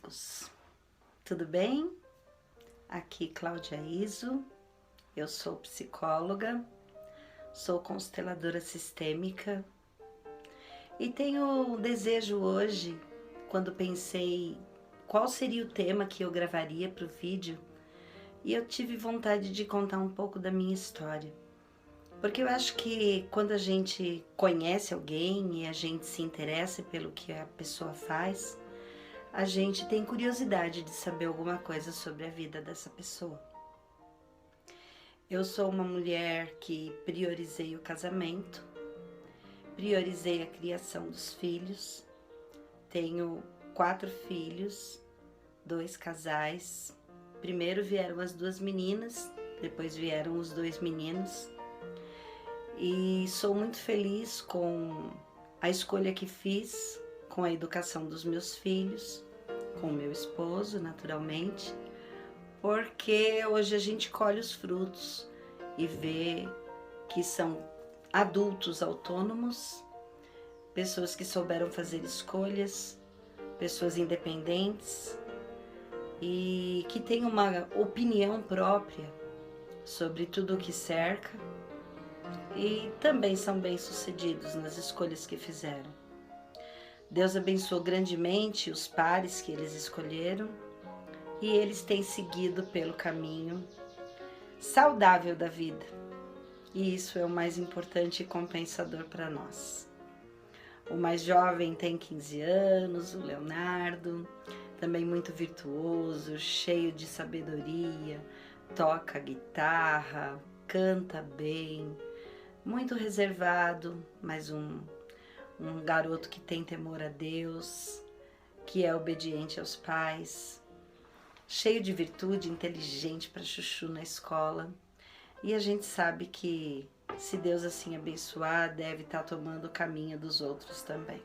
amigos, tudo bem? Aqui Cláudia Iso, eu sou psicóloga, sou consteladora sistêmica e tenho o desejo hoje, quando pensei qual seria o tema que eu gravaria para o vídeo, e eu tive vontade de contar um pouco da minha história. Porque eu acho que quando a gente conhece alguém e a gente se interessa pelo que a pessoa faz, a gente tem curiosidade de saber alguma coisa sobre a vida dessa pessoa. Eu sou uma mulher que priorizei o casamento, priorizei a criação dos filhos, tenho 4 filhos, 2 casais. Primeiro vieram as 2 meninas, depois vieram os 2 meninos. E sou muito feliz com a escolha que fiz, com a educação dos meus filhos, com o meu esposo, naturalmente, porque hoje a gente colhe os frutos e vê que são adultos autônomos, pessoas que souberam fazer escolhas, pessoas independentes e que têm uma opinião própria sobre tudo o que cerca e também são bem-sucedidos nas escolhas que fizeram. Deus abençoou grandemente os pares que eles escolheram e eles têm seguido pelo caminho saudável da vida. E isso é o mais importante e compensador para nós. O mais jovem tem 15 anos, o Leonardo, também muito virtuoso, cheio de sabedoria, toca guitarra, canta bem, muito reservado, mas um garoto que tem temor a Deus, que é obediente aos pais, cheio de virtude, inteligente para chuchu na escola. E a gente sabe que, se Deus assim abençoar, deve estar tomando o caminho dos outros também.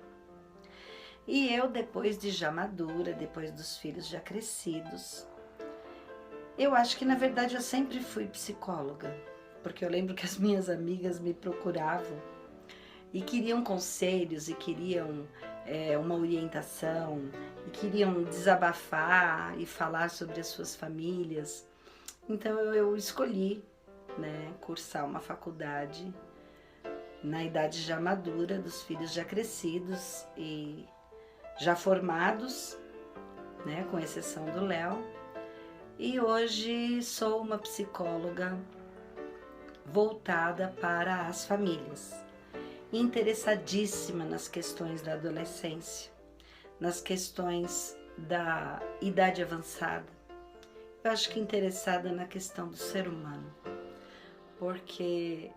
E eu, depois de já madura, depois dos filhos já crescidos, eu acho que na verdade eu sempre fui psicóloga, porque eu lembro que as minhas amigas me procuravam e queriam conselhos, e queriam uma orientação, e queriam desabafar e falar sobre as suas famílias. Então eu escolhi, cursar uma faculdade na idade já madura, dos filhos já crescidos e já formados, com exceção do Léo. E hoje sou uma psicóloga voltada para as famílias, interessadíssima nas questões da adolescência, nas questões da idade avançada. Eu acho que interessada na questão do ser humano, porque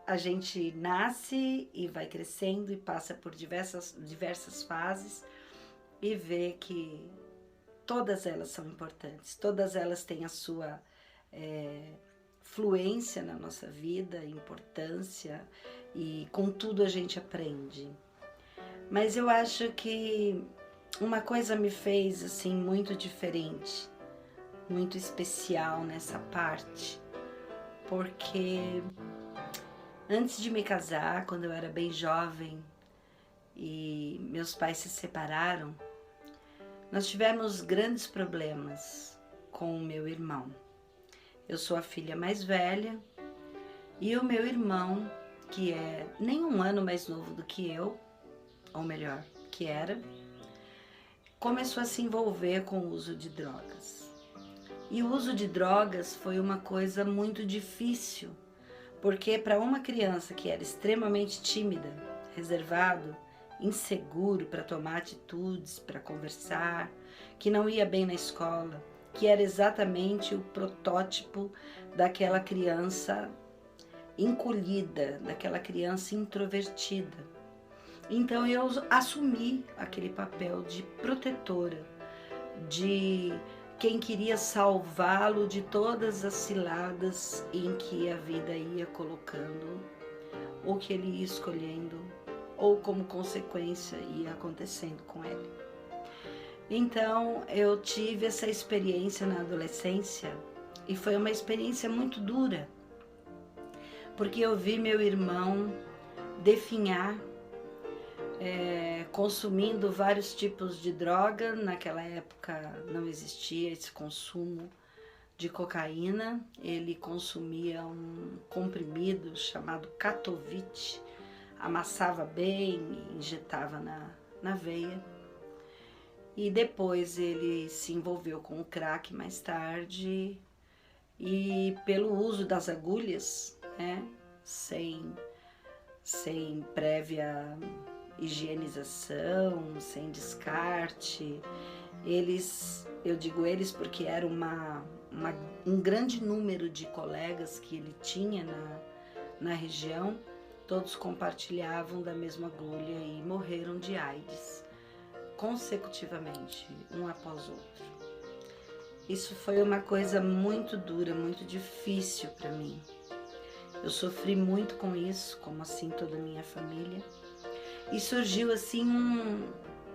a gente nasce e vai crescendo e passa por diversas fases e vê que todas elas são importantes, todas elas têm a sua fluência na nossa vida, importância, e com tudo a gente aprende. Mas eu acho que uma coisa me fez assim muito diferente, muito especial nessa parte, porque antes de me casar, quando eu era bem jovem e meus pais se separaram, nós tivemos grandes problemas com o meu irmão. Eu sou a filha mais velha e o meu irmão, que é nem um ano mais novo do que eu, ou melhor, que era, começou a se envolver com o uso de drogas. E o uso de drogas foi uma coisa muito difícil, porque para uma criança que era extremamente tímida, reservado, inseguro para tomar atitudes, para conversar, que não ia bem na escola, que era exatamente o protótipo daquela criança encolhida, daquela criança introvertida. Então eu assumi aquele papel de protetora, de quem queria salvá-lo de todas as ciladas em que a vida ia colocando, ou que ele ia escolhendo, ou como consequência ia acontecendo com ele. Então eu tive essa experiência na adolescência e foi uma experiência muito dura, porque eu vi meu irmão definhar consumindo vários tipos de droga. Naquela época não existia esse consumo de cocaína. Ele consumia um comprimido chamado Catovite, amassava bem e injetava na veia. E depois ele se envolveu com o crack mais tarde, e pelo uso das agulhas, né, sem prévia higienização, sem descarte, eu digo eles porque era um grande número de colegas que ele tinha na região, todos compartilhavam da mesma agulha e morreram de AIDS, consecutivamente, um após outro. Isso foi uma coisa muito dura, muito difícil para mim. Eu sofri muito com isso, como assim toda a minha família. E surgiu assim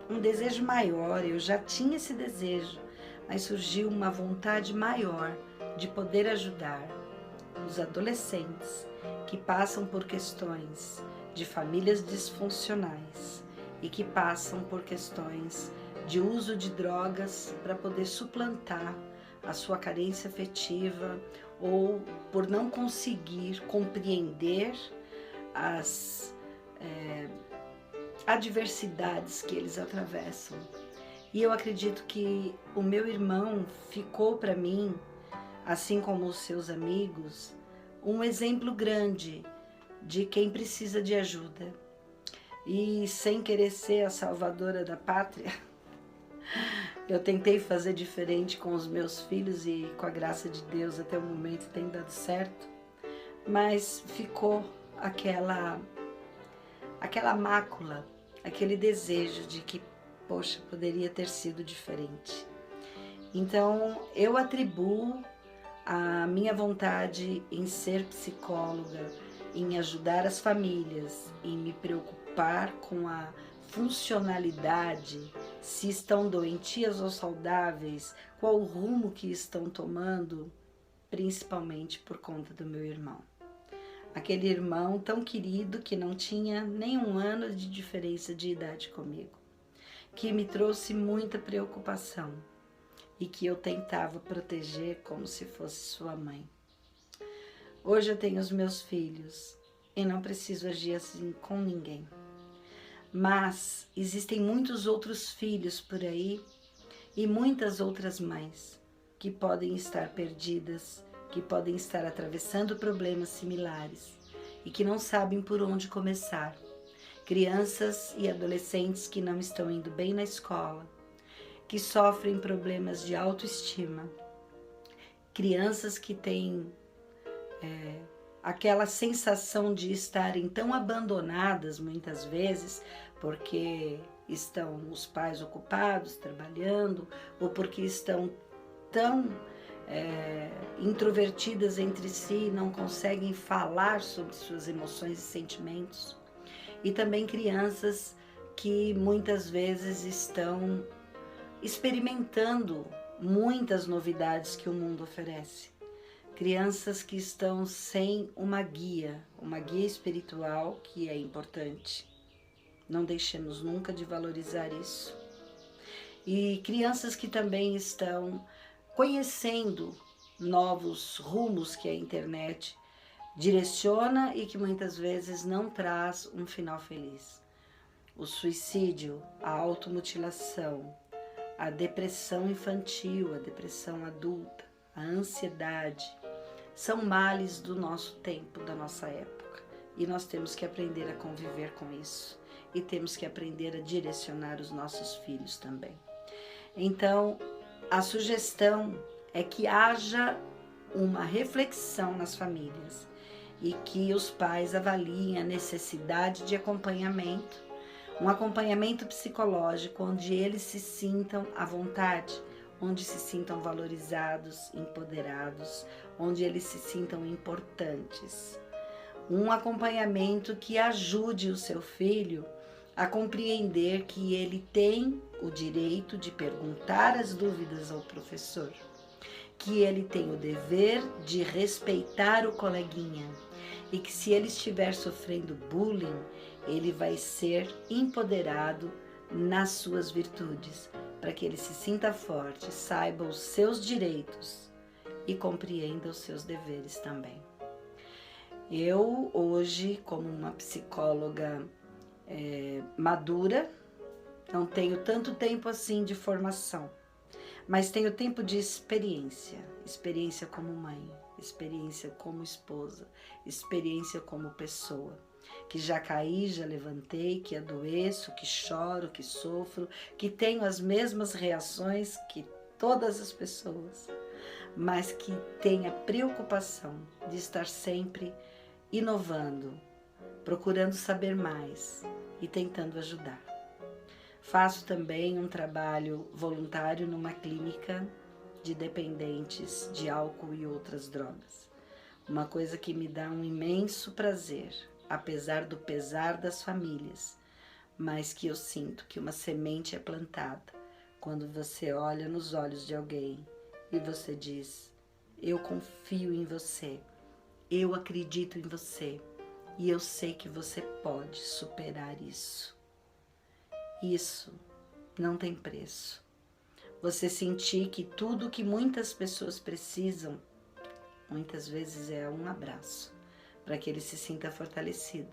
um desejo maior. Eu já tinha esse desejo, mas surgiu uma vontade maior de poder ajudar os adolescentes que passam por questões de famílias disfuncionais e que passam por questões de uso de drogas para poder suplantar a sua carência afetiva ou por não conseguir compreender as adversidades que eles atravessam. E eu acredito que o meu irmão ficou para mim, assim como os seus amigos, um exemplo grande de quem precisa de ajuda. E sem querer ser a salvadora da pátria, eu tentei fazer diferente com os meus filhos e com a graça de Deus até o momento tem dado certo, mas ficou aquela mácula, aquele desejo de que, poxa, poderia ter sido diferente. Então eu atribuo a minha vontade em ser psicóloga, em ajudar as famílias, em me preocupar com a funcionalidade, se estão doentias ou saudáveis, qual o rumo que estão tomando, principalmente por conta do meu irmão. Aquele irmão tão querido que não tinha nem um ano de diferença de idade comigo, que me trouxe muita preocupação e que eu tentava proteger como se fosse sua mãe. Hoje eu tenho os meus filhos e não preciso agir assim com ninguém. Mas existem muitos outros filhos por aí e muitas outras mães que podem estar perdidas, que podem estar atravessando problemas similares e que não sabem por onde começar. Crianças e adolescentes que não estão indo bem na escola, que sofrem problemas de autoestima, crianças que têm aquela sensação de estarem tão abandonadas muitas vezes porque estão os pais ocupados, trabalhando, ou porque estão tão introvertidas entre si, não conseguem falar sobre suas emoções e sentimentos. E também crianças que muitas vezes estão experimentando muitas novidades que o mundo oferece. Crianças que estão sem uma guia espiritual, que é importante. Não deixemos nunca de valorizar isso. E crianças que também estão conhecendo novos rumos que a internet direciona e que muitas vezes não traz um final feliz. O suicídio, a automutilação, a depressão infantil, a depressão adulta, a ansiedade, são males do nosso tempo, da nossa época. E nós temos que aprender a conviver com isso. E temos que aprender a direcionar os nossos filhos também. Então, a sugestão é que haja uma reflexão nas famílias e que os pais avaliem a necessidade de acompanhamento, um acompanhamento psicológico onde eles se sintam à vontade, onde se sintam valorizados, empoderados, onde eles se sintam importantes. Um acompanhamento que ajude o seu filho a compreender que ele tem o direito de perguntar as dúvidas ao professor, que ele tem o dever de respeitar o coleguinha e que se ele estiver sofrendo bullying, ele vai ser empoderado nas suas virtudes, para que ele se sinta forte, saiba os seus direitos e compreenda os seus deveres também. Eu hoje, como uma psicóloga madura, não tenho tanto tempo assim de formação, mas tenho tempo de experiência, experiência como mãe, experiência como esposa, experiência como pessoa, que já caí, já levantei, que adoeço, que choro, que sofro, que tenho as mesmas reações que todas as pessoas, mas que tenho a preocupação de estar sempre inovando, procurando saber mais e tentando ajudar. Faço também um trabalho voluntário numa clínica de dependentes de álcool e outras drogas. Uma coisa que me dá um imenso prazer, apesar do pesar das famílias, mas que eu sinto que uma semente é plantada quando você olha nos olhos de alguém e você diz: eu confio em você, eu acredito em você e eu sei que você pode superar isso. Isso não tem preço. Você sentir que tudo que muitas pessoas precisam, muitas vezes é um abraço, para que ele se sinta fortalecido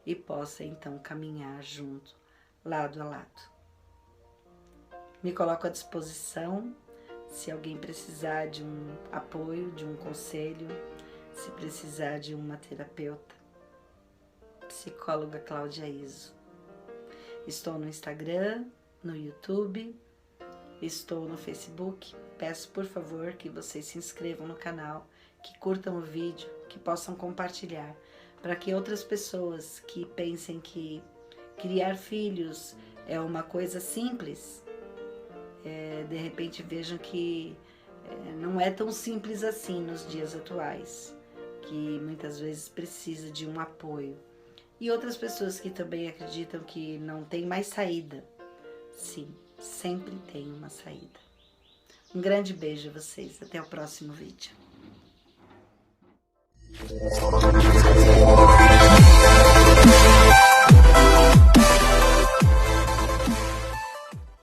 e possa então caminhar junto, lado a lado. Me coloco à disposição se alguém precisar de um apoio, de um conselho, se precisar de uma terapeuta. Psicóloga Cláudia Izzo. Estou no Instagram, no YouTube, estou no Facebook. Peço por favor que vocês se inscrevam no canal, que curtam o vídeo, que possam compartilhar, para que outras pessoas que pensem que criar filhos é uma coisa simples, de repente vejam que não é tão simples assim nos dias atuais, que muitas vezes precisa de um apoio. E outras pessoas que também acreditam que não tem mais saída. Sim, sempre tem uma saída. Um grande beijo a vocês. Até o próximo vídeo.